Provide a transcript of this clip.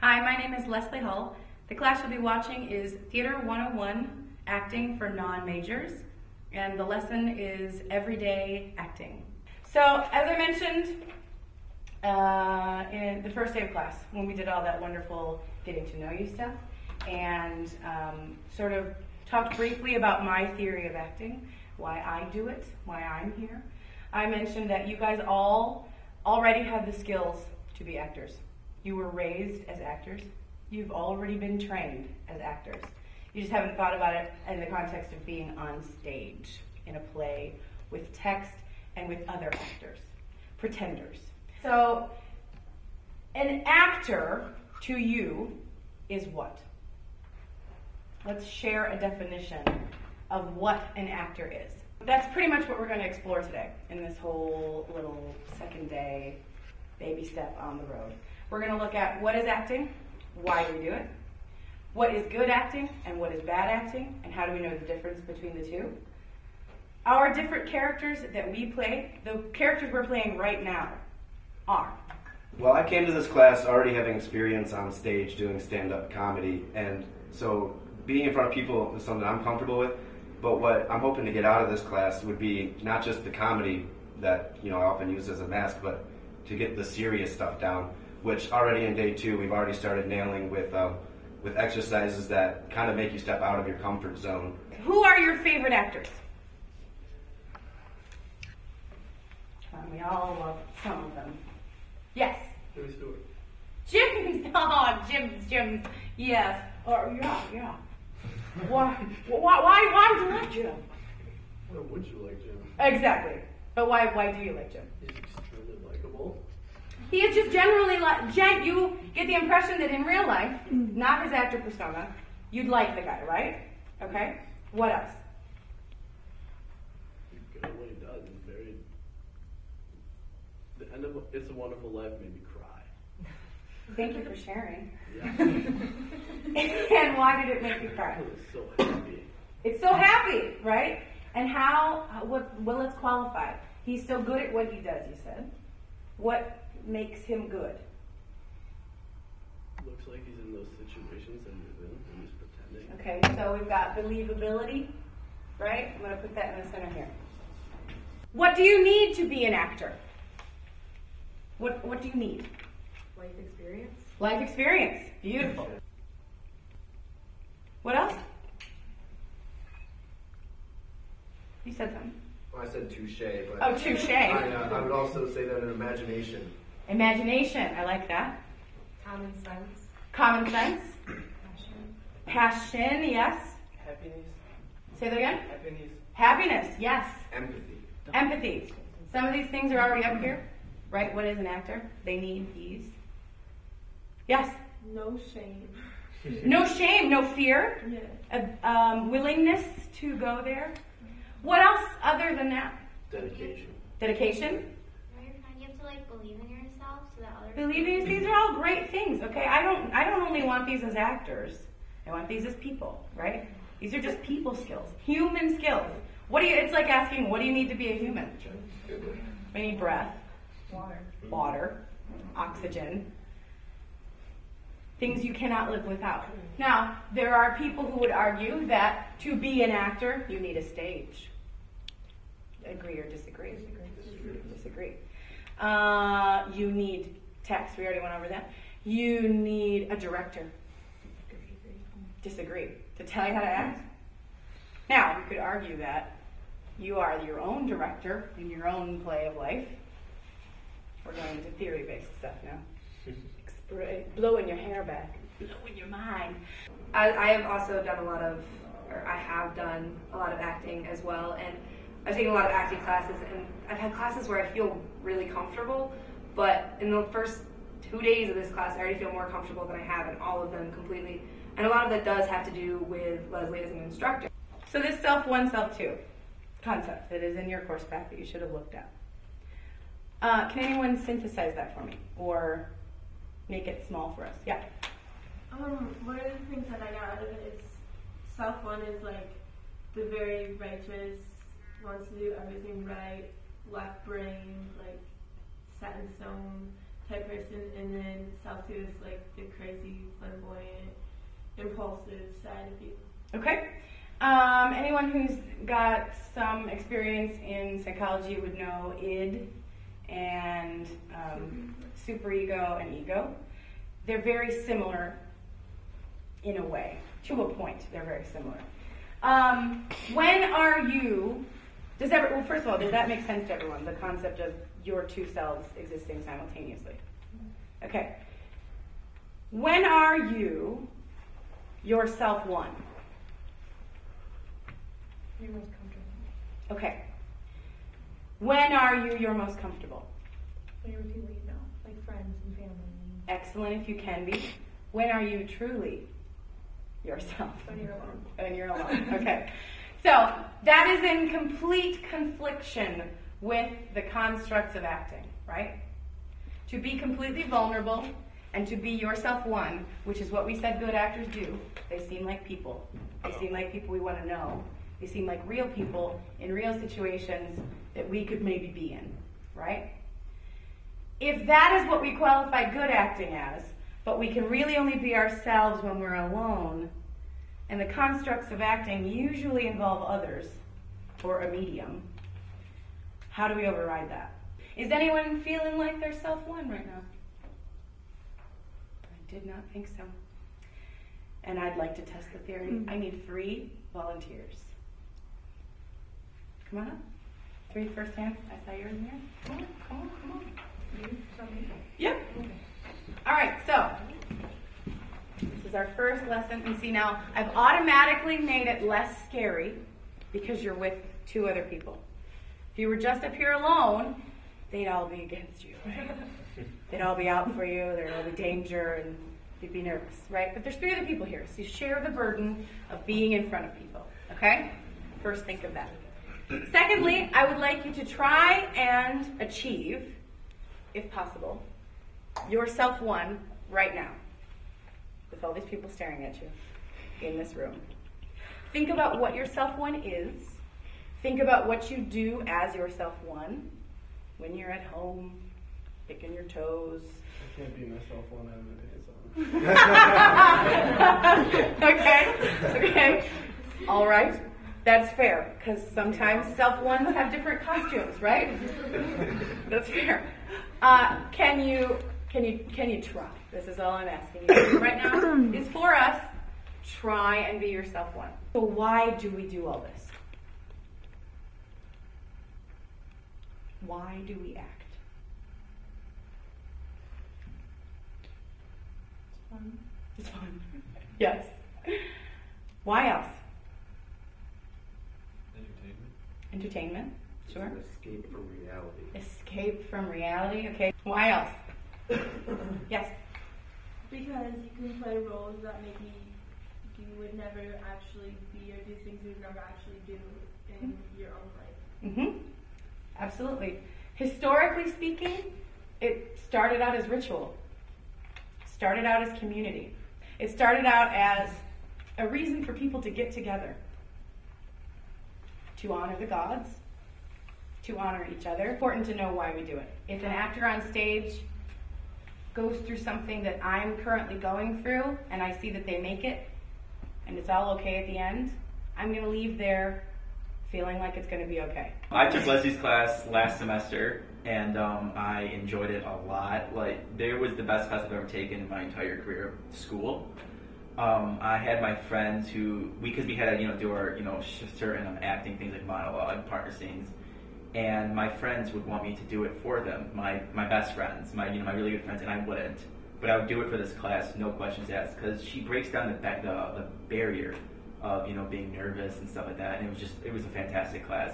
Hi, my name is Leslie Hull. The class you'll be watching is Theater 101, Acting for Non-Majors, and the lesson is Everyday Acting. So, as I mentioned in the first day of class, when we did all that wonderful getting to know you stuff, and sort of talked briefly about my theory of acting, why I do it, why I'm here, I mentioned that you guys all already have the skills to be actors. You were raised as actors. You've already been trained as actors. You just haven't thought about it in the context of being on stage in a play with text and with other actors, pretenders. So, an actor to you is what? Let's share a definition of what an actor is. That's pretty much what we're going to explore today in this whole little second day baby step on the road. We're going to look at what is acting, why we do it, what is good acting and what is bad acting, and how do we know the difference between the two. Our different characters that we play, the characters we're playing right now, are. Well, I came to this class already having experience on stage doing stand-up comedy, and so being in front of people is something I'm comfortable with, but what I'm hoping to get out of this class would be not just the comedy that I often use as a mask, but to get the serious stuff down, which already in day 2 we've already started nailing with exercises that kind of make you step out of your comfort zone. Who are your favorite actors? We all love some of them. Yes? Jimmy Stewart. Jimmy, Jim's, yes. Or, yeah. Why do you like Jim? Why would you like Jim? Exactly. But why do you like Jim? He's extremely likable. He is just generally you get the impression that in real life, not his actor persona, you'd like the guy, right? Okay? What else? He's good at what he does. He's very... The end of It's a Wonderful Life made me cry. Thank you for sharing. Yeah. And why did it make you cry? I was so happy. It's so happy, right? And well, let's qualify. He's so good at what he does, you said. What makes him good? Looks like he's in those situations that he's in and he's pretending. Okay, so we've got believability, right? I'm going to put that in the center here. What do you need to be an actor? What do you need? Life experience. Life experience. Beautiful. What else? You said something. Well, I said touche, but Oh, touche. I would also say that an imagination. Imagination. I like that. Common sense. Common sense. Passion. Passion. Yes. Happiness. Say that again. Happiness. Happiness. Yes. Empathy. Empathy. Some of these things are already up here, right? What is an actor? They need these. Yes. No shame. No shame. No fear. Yeah. Willingness to go there. What else other than that? Dedication. Dedication. You have to believe in yourself so that other Believing. These are all great things. Okay, I don't only want these as actors. I want these as people, right? These are just people skills, human skills. It's like asking, what do you need to be a human? We need breath, water, oxygen, things you cannot live without. Now, there are people who would argue that to be an actor, you need a stage. Agree or disagree? Disagree. You need text. We already went over that. You need a director. Disagree. To tell you how to act. Now, you could argue that you are your own director in your own play of life. We're going into theory-based stuff now. Blowing your hair back. Blowing your mind. I have also done I have done a lot of acting as well, and I've taken a lot of acting classes, and I've had classes where I feel really comfortable, but in the first 2 days of this class, I already feel more comfortable than I have in all of them completely. And a lot of that does have to do with Leslie as an instructor. So this self 1, self 2 concept that is in your course pack that you should have looked at. Can anyone synthesize that for me or make it small for us? Yeah. One of the things that I got out of it is self 1 is the very righteous, wants to do everything right, left brain, set in stone. type person, and then self 2 is like the crazy, flamboyant, impulsive side of you. Okay. Anyone who's got some experience in psychology would know id and superego and ego. They're very similar in a way. To a point, they're very similar. When are you, well, first of all, does that make sense to everyone, the concept of your two selves existing simultaneously? Okay. When are you your self one? You're most comfortable. Okay. When are you your most comfortable? When you're with people you know, like friends and family. Excellent if you can be. When are you truly yourself? When you're alone. When you're alone. Okay. So that is in complete confliction with the constructs of acting, right? To be completely vulnerable and to be yourself one, which is what we said good actors do. They seem like people. They seem like people we want to know. They seem like real people in real situations that we could maybe be in, right? If that is what we qualify good acting as, but we can really only be ourselves when we're alone, and the constructs of acting usually involve others or a medium, how do we override that? Is anyone feeling like they're self-one right now? I did not think so. And I'd like to test the theory. I need 3 volunteers. Come on up. 3 first hands. I saw yours in there. Come on, come on, come on. You? Something? Yep. All right, so this is our first lesson. And see now, I've automatically made it less scary because you're with 2 other people. If you were just up here alone, they'd all be against you, right? They'd all be out for you, there'd all be danger, and you'd be nervous, right? But there's 3 other people here, so you share the burden of being in front of people, okay? First, think of that. Secondly, I would like you to try and achieve, if possible, your self-one right now, with all these people staring at you in this room. Think about what your self-one is. Think about what you do as your self-one when you're at home, picking your toes. I can't be myself when I have my pants on. Okay. All right. That's fair, because sometimes self-ones have different costumes, right? That's fair. Can you try? This is all I'm asking you to do right now is for us, try and be your self-one. So why do we do all this? Why do we act? It's fun. It's fun. Yes. Why else? Entertainment. Sure. It's an escape from reality. Escape from reality. Okay. Why else? Yes. Because you can play roles that maybe you would never actually be, or do things you would never actually do in your own life. Mm-hmm. Absolutely. Historically speaking, it started out as ritual. It started out as community. It started out as a reason for people to get together, to honor the gods, to honor each other. Important to know why we do it. If an actor on stage goes through something that I'm currently going through, and I see that they make it, and it's all okay at the end, I'm going to leave there feeling like it's going to be okay. I took Leslie's class last semester, and I enjoyed it a lot. Like, it was the best class I've ever taken in my entire career of school. I had my friends who, because we had to, do our, certain acting things like monologue, partner scenes, and my friends would want me to do it for them. My best friends, my really good friends, and I wouldn't. But I would do it for this class, no questions asked, because she breaks down the barrier of being nervous and stuff like that, and it was a fantastic class.